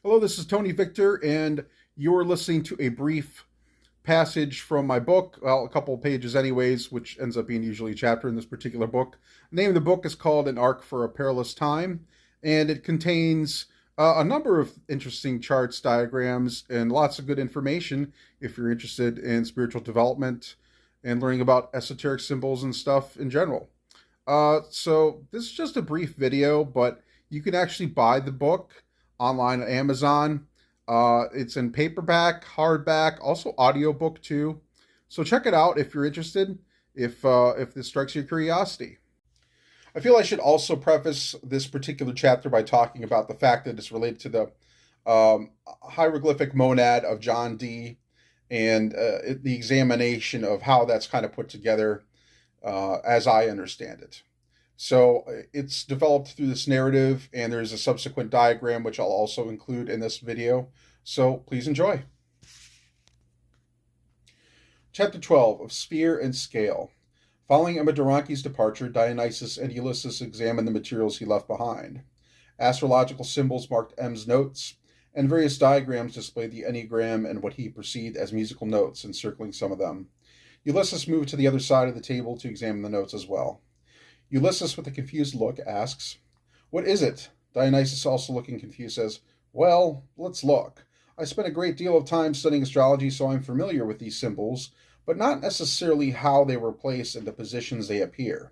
Hello, this is Tony Victor, and you're listening to a brief passage from my book. Well, a couple of pages, anyways, which ends up being usually a chapter in this particular book. The name of the book is called An Arc for a Perilous Time, and it contains a number of interesting charts, diagrams, and lots of good information if you're interested in spiritual development and learning about esoteric symbols and stuff in general. So this is just a brief video, but you can actually buy the book online at Amazon. It's in paperback, hardback, also audiobook too. So check it out if you're interested, if this strikes your curiosity. I feel I should also preface this particular chapter by talking about the fact that it's related to the hieroglyphic monad of John Dee and the examination of how that's kind of put together as I understand it. So it's developed through this narrative, and there's a subsequent diagram which I'll also include in this video. So please enjoy. Chapter 12 of Sphere and Scale. Following Emidoronke's departure, Dionysus and Ulysses examined the materials he left behind. Astrological symbols marked M's notes, and various diagrams displayed the Enneagram and what he perceived as musical notes encircling some of them. Ulysses moved to the other side of the table to examine the notes as well. Ulysses, with a confused look, asks, "What is it?" Dionysus, also looking confused, says, "Well, let's look. I spent a great deal of time studying astrology, so I'm familiar with these symbols, but not necessarily how they were placed and the positions they appear.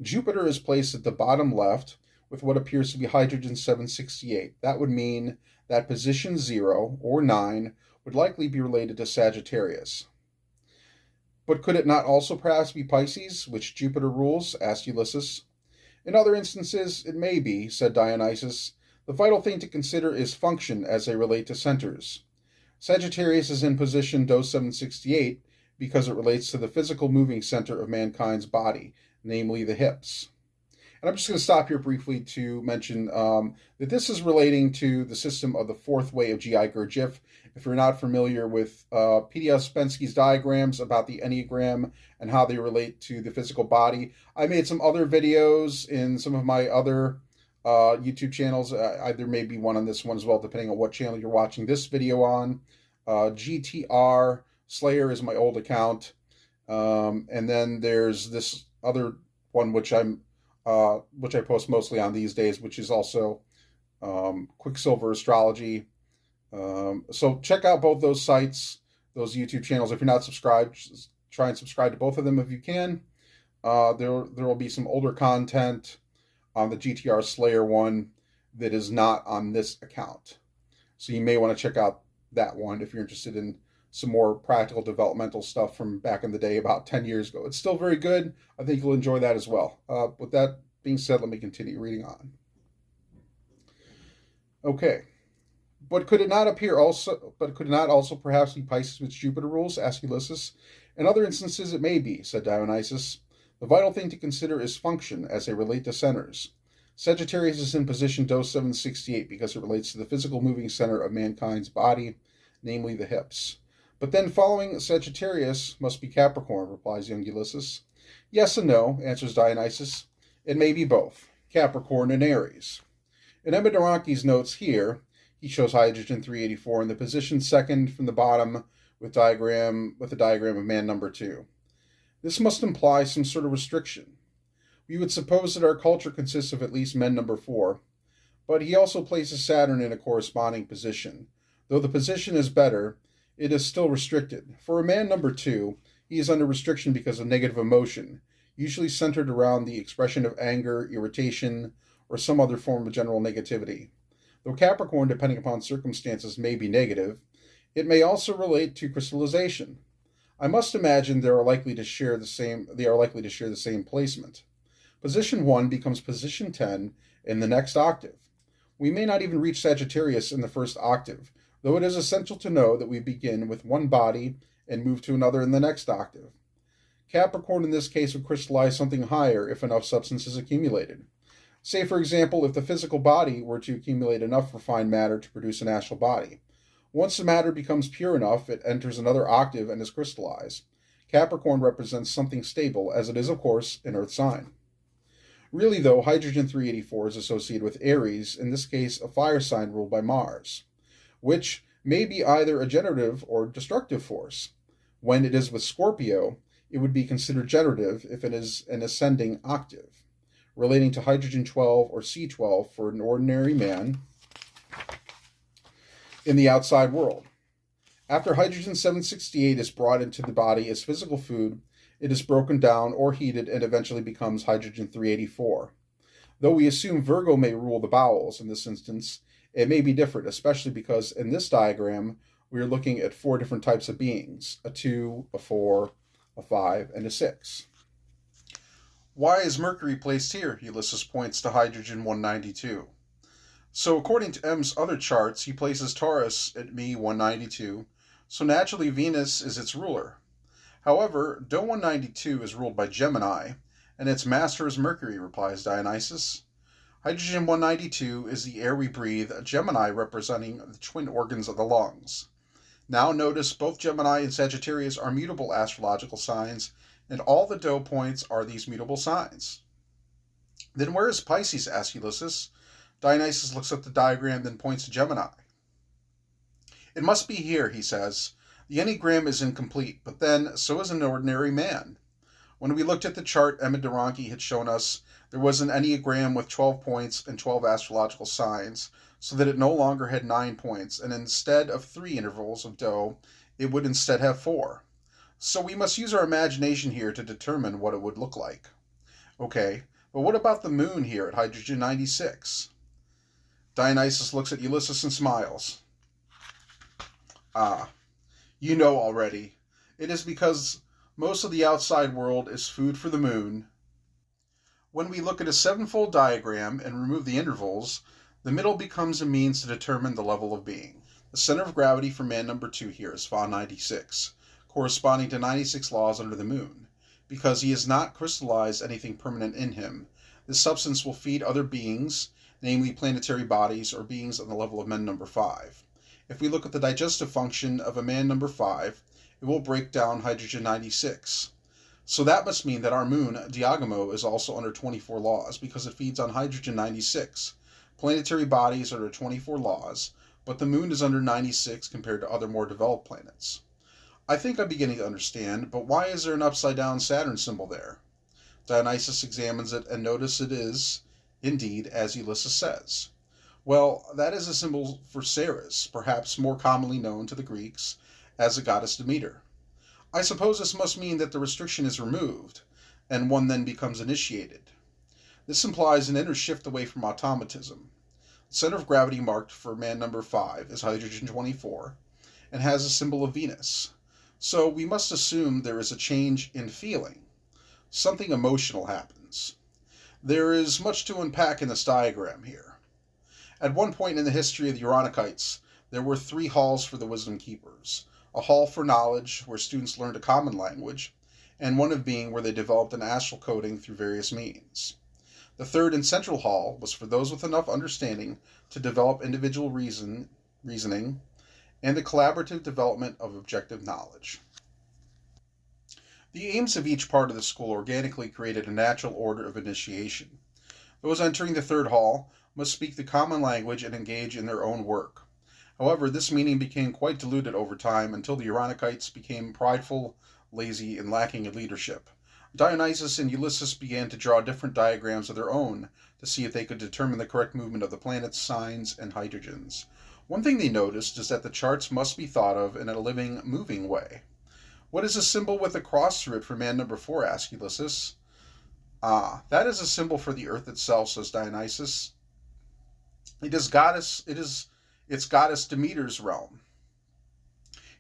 Jupiter is placed at the bottom left with what appears to be hydrogen 768. That would mean that position 0, or 9, would likely be related to Sagittarius. But could it not also perhaps be Pisces, which Jupiter rules?" asked Ulysses. "In other instances, it may be," said Dionysus. "The vital thing to consider is function as they relate to centers. Sagittarius is in position DO 768 because it relates to the physical moving center of mankind's body, namely the hips." And I'm just going to stop here briefly to mention that this is relating to the system of the fourth way of G.I. Gurdjieff. If you're not familiar with P.D.S. Spensky's diagrams about the Enneagram and how they relate to the physical body, I made some other videos in some of my other YouTube channels. There may be one on this one as well, depending on what channel you're watching this video on. GTR Slayer is my old account. And then there's this other one which I post mostly on these days, which is also Quicksilver Astrology. So check out both those sites, those YouTube channels. If you're not subscribed, try and subscribe to both of them if you can. There will be some older content on the GTR Slayer one that is not on this account. So you may want to check out that one if you're interested in some more practical developmental stuff from back in the day, about 10 years ago. It's still very good. I think you'll enjoy that as well. With that being said, let me continue reading on. Okay. But could it not also perhaps be Pisces, which Jupiter rules?" asked Ulysses. "In other instances it may be," said Dionysus. "The vital thing to consider is function as they relate to centers. Sagittarius is in position DO 768 because it relates to the physical moving center of mankind's body, namely the hips. But then following Sagittarius must be Capricorn," replies young Ulysses. "Yes and no," answers Dionysus. "It may be both, Capricorn and Aries. In Emidoronke's notes here, he shows hydrogen 384 in the position second from the bottom with the diagram of man number 2. This must imply some sort of restriction. We would suppose that our culture consists of at least men number 4, but he also places Saturn in a corresponding position. Though the position is better, it is still restricted. For a man number 2, he is under restriction because of negative emotion, usually centered around the expression of anger, irritation, or some other form of general negativity. Though Capricorn, depending upon circumstances, may be negative, it may also relate to crystallization. I must imagine they are likely to share the same placement. Position 1 becomes position 10 in the next octave. We may not even reach Sagittarius in the first octave, though it is essential to know that we begin with one body and move to another in the next octave. Capricorn in this case would crystallize something higher if enough substance is accumulated. Say, for example, if the physical body were to accumulate enough refined matter to produce an astral body. Once the matter becomes pure enough, it enters another octave and is crystallized. Capricorn represents something stable, as it is, of course, an earth sign. Really, though, hydrogen 384 is associated with Aries, in this case a fire sign ruled by Mars. which may be either a generative or destructive force. When it is with Scorpio, it would be considered generative if it is an ascending octave, relating to hydrogen 12 or C12 for an ordinary man in the outside world. After hydrogen 768 is brought into the body as physical food, it is broken down or heated and eventually becomes hydrogen 384. Though we assume Virgo may rule the bowels in this instance, it may be different, especially because in this diagram we are looking at 4 different types of beings: a 2, a 4, a 5, and a 6. Why is Mercury placed here? Ulysses points to hydrogen 192. So according to M's other charts, he places Taurus at Me 192, so naturally Venus is its ruler. However, Do 192 is ruled by Gemini, and its master is Mercury, replies Dionysus. Hydrogen 192 is the air we breathe, Gemini representing the twin organs of the lungs. Now notice both Gemini and Sagittarius are mutable astrological signs, and all the Do points are these mutable signs. Then where is Pisces? Asks Ulysses. Dionysus looks at the diagram, then points to Gemini. It must be here, he says. The enneagram is incomplete, but then so is an ordinary man. When we looked at the chart Emma Duranke had shown us, there was an enneagram with 12 points and 12 astrological signs, so that it no longer had 9 points, and instead of 3 intervals of Do, it would instead have 4. So we must use our imagination here to determine what it would look like. Okay, but what about the moon here at hydrogen 96? Dionysus looks at Ulysses and smiles. You know already. It is because most of the outside world is food for the moon. When we look at a 7-fold diagram and remove the intervals, the middle becomes a means to determine the level of being. The center of gravity for man number 2 here is Fa 96, corresponding to 96 laws under the moon. Because he has not crystallized anything permanent in him, this substance will feed other beings, namely planetary bodies or beings on the level of men number 5. If we look at the digestive function of a man number 5, it will break down hydrogen 96. So that must mean that our moon, Diagamo, is also under 24 laws because it feeds on hydrogen 96. Planetary bodies are under 24 laws, but the moon is under 96 compared to other more developed planets. I think I'm beginning to understand, but why is there an upside-down Saturn symbol there? Dionysus examines it and notices it is, indeed, as Ulysses says. Well, that is a symbol for Ceres, perhaps more commonly known to the Greeks as the goddess Demeter. I suppose this must mean that the restriction is removed, and one then becomes initiated. This implies an inner shift away from automatism. The center of gravity marked for man number 5 is hydrogen 24, and has a symbol of Venus. So we must assume there is a change in feeling. Something emotional happens. There is much to unpack in this diagram here. At one point in the history of the Uranikites, there were 3 halls for the wisdom keepers. A hall for knowledge, where students learned a common language, and one of being where they developed an astral coding through various means. The third and central hall was for those with enough understanding to develop individual reasoning, and the collaborative development of objective knowledge. The aims of each part of the school organically created a natural order of initiation. Those entering the third hall must speak the common language and engage in their own work. However, this meaning became quite diluted over time until the Uranikites became prideful, lazy, and lacking in leadership. Dionysus and Ulysses began to draw different diagrams of their own to see if they could determine the correct movement of the planets, signs, and hydrogens. One thing they noticed is that the charts must be thought of in a living, moving way. What is a symbol with a cross through it for man number 4, asked Ulysses. That is a symbol for the earth itself, says Dionysus. It's goddess Demeter's realm.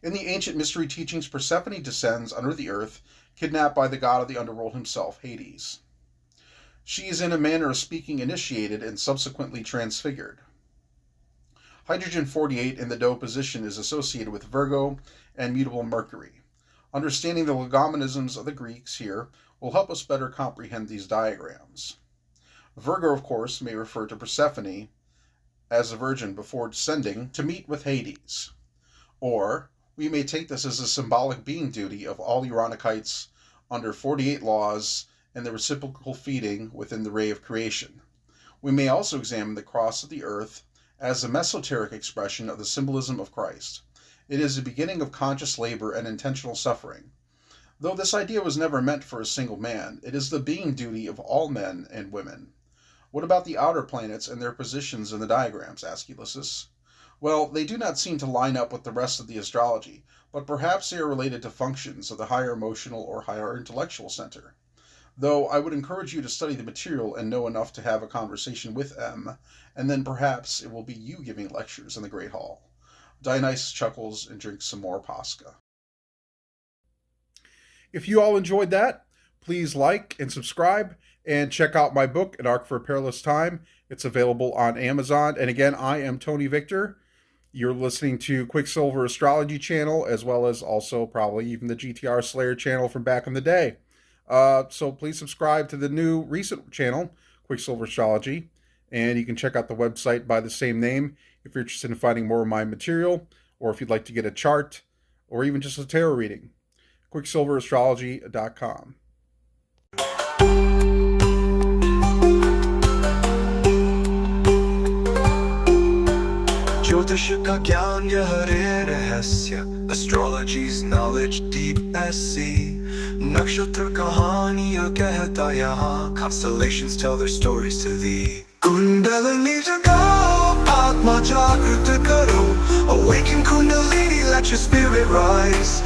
In the ancient mystery teachings, Persephone descends under the earth, kidnapped by the god of the underworld himself, Hades. She is in a manner of speaking initiated and subsequently transfigured. Hydrogen 48 in the Do position is associated with Virgo and mutable Mercury. Understanding the legomenisms of the Greeks here will help us better comprehend these diagrams. Virgo, of course, may refer to Persephone as a virgin before descending to meet with Hades. Or we may take this as a symbolic being duty of all Uranikites under 48 laws and the reciprocal feeding within the ray of creation. We may also examine the cross of the earth as a mesoteric expression of the symbolism of Christ. It is the beginning of conscious labor and intentional suffering. Though this idea was never meant for a single man, it is the being duty of all men and women. What about the outer planets and their positions in the diagrams? Asked Ulysses. Well, they do not seem to line up with the rest of the astrology, but perhaps they are related to functions of the higher emotional or higher intellectual center. Though I would encourage you to study the material and know enough to have a conversation with M, and then perhaps it will be you giving lectures in the Great Hall. Dionysus chuckles and drinks some more Posca. If you all enjoyed that, please like and subscribe and check out my book, An Arc for a Perilous Time. It's available on Amazon. And again, I am Tony Victor. You're listening to Quicksilver Astrology Channel, as well as also probably even the GTR Slayer channel from back in the day. So please subscribe to the new recent channel, Quicksilver Astrology, and you can check out the website by the same name if you're interested in finding more of my material, or if you'd like to get a chart, or even just a tarot reading. QuicksilverAstrology.com. ज्योतिष का ज्ञान यह रहस्य Astrology's knowledge deep as sea नक्षत्र कहानियाँ कहता यहाँ Constellations tell their stories to thee kundalini जगाओ आत्मा जागृत करो Awaken Kundalini, let your spirit rise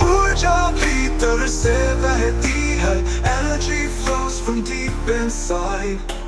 ऊर्जा भीतर से बहती है Energy flows from deep inside